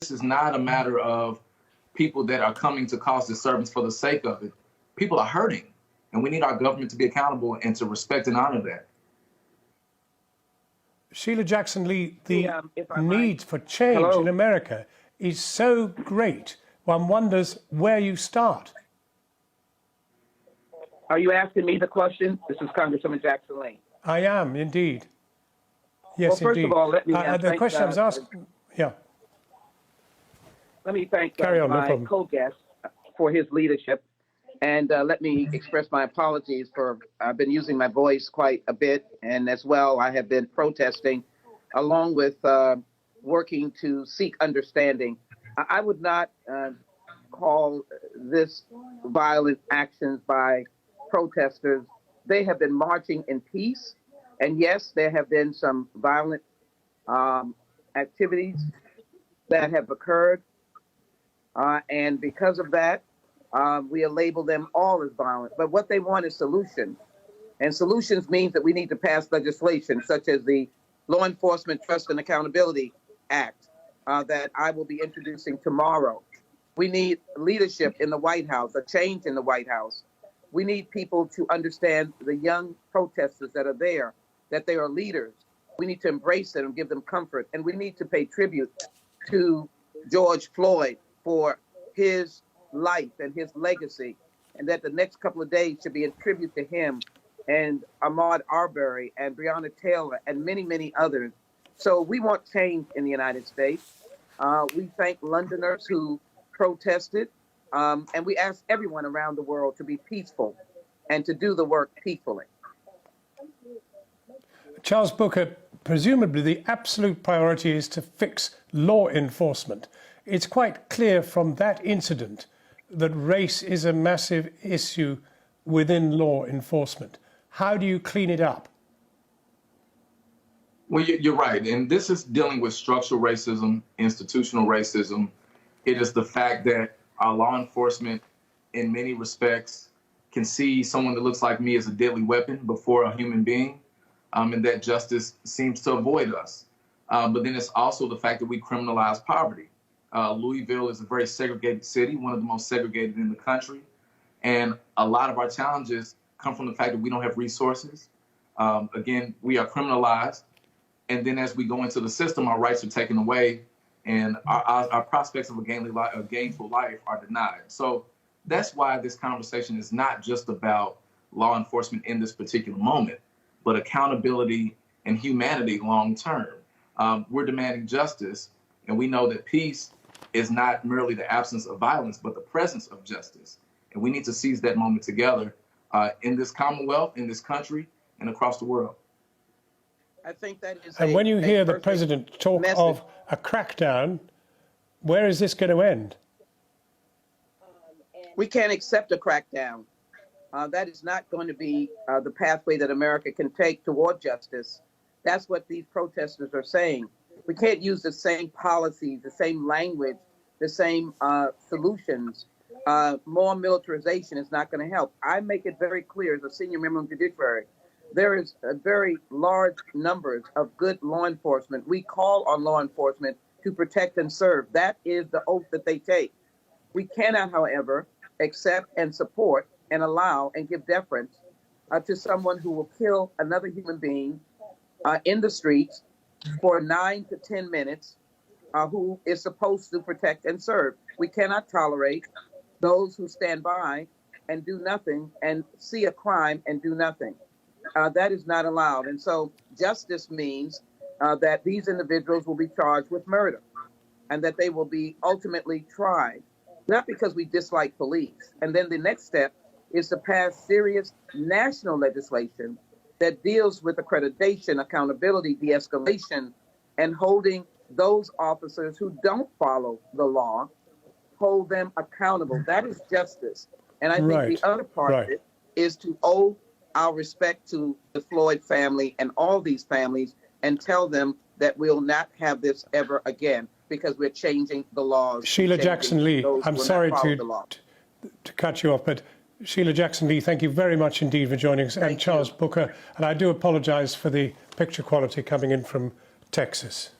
This is not a matter of people that are coming to cause disturbance for the sake of it. People are hurting, and we need our government to be accountable and to respect and honor that. Sheila Jackson Lee, the need for change in America is so great, one wonders where you start. Are you asking me the question? This is Congresswoman Jackson Lee. I am, indeed. Yes, well, first indeed. of all, let me the question I was asking, yeah. Let me thank Carry on, my no co-guest for his leadership. And let me express my apologies for I've been using my voice quite a bit. And as well, I have been protesting along with working to seek understanding. I would not call this violent actions by protesters. They have been marching in peace. And yes, there have been some violent activities that have occurred. And because of that, we label them all as violent. But what they want is solutions. And solutions means that we need to pass legislation such as the Law Enforcement Trust and Accountability Act that I will be introducing tomorrow. We need leadership in the White House, a change in the White House. We need people to understand the young protesters that are there, that they are leaders. We need to embrace them and give them comfort. And we need to pay tribute to George Floyd for his life and his legacy, and that the next couple of days should be a tribute to him and Ahmaud Arbery and Breonna Taylor and many, many others. So we want change in the United States. We thank Londoners who protested, and we ask everyone around the world to be peaceful and to do the work peacefully. Charles Booker, presumably the absolute priority is to fix law enforcement. It's quite clear from that incident that race is a massive issue within law enforcement. How do you clean it up? Well, you're right. And this is dealing with structural racism, institutional racism. It is the fact that our law enforcement, in many respects, can see someone that looks like me as a deadly weapon before a human being, and that justice seems to avoid us. But then it's also the fact that we criminalize poverty. Louisville is a very segregated city, one of the most segregated in the country. And a lot of our challenges come from the fact that we don't have resources. Again, we are criminalized. And then as we go into the system, our rights are taken away and our prospects of a gainful life are denied. So that's why this conversation is not just about law enforcement in this particular moment, but accountability and humanity long term. We're demanding justice, and we know that peace is not merely the absence of violence, but the presence of justice. And we need to seize that moment together in this Commonwealth, in this country, and across the world. I think that is and when you hear the president talk of a crackdown, where is this going to end? We can't accept a crackdown. That is not going to be the pathway that America can take toward justice. That's what these protesters are saying. We can't use the same policies, the same language, the same solutions. More militarization is not going to help. I make it very clear as a senior member of the Judiciary, there is a very large numbers of good law enforcement. We call on law enforcement to protect and serve. That is the oath that they take. We cannot, however, accept and support and allow and give deference to someone who will kill another human being in the streets for 9 to 10 minutes, who is supposed to protect and serve. We cannot tolerate those who stand by and do nothing and see a crime and do nothing. That is not allowed. And so justice means that these individuals will be charged with murder and that they will be ultimately tried, not because we dislike police. And then the next step is to pass serious national legislation that deals with accreditation, accountability, de-escalation, and holding those officers who don't follow the law, hold them accountable. That is justice. And I think the other part of it is to owe our respect to the Floyd family and all these families and tell them that we'll not have this ever again because we're changing the laws. Sheila Jackson Lee, I'm sorry to cut you off, but Sheila Jackson Lee, thank you very much indeed for joining us, and Charles Booker. And I do apologize for the picture quality coming in from Texas.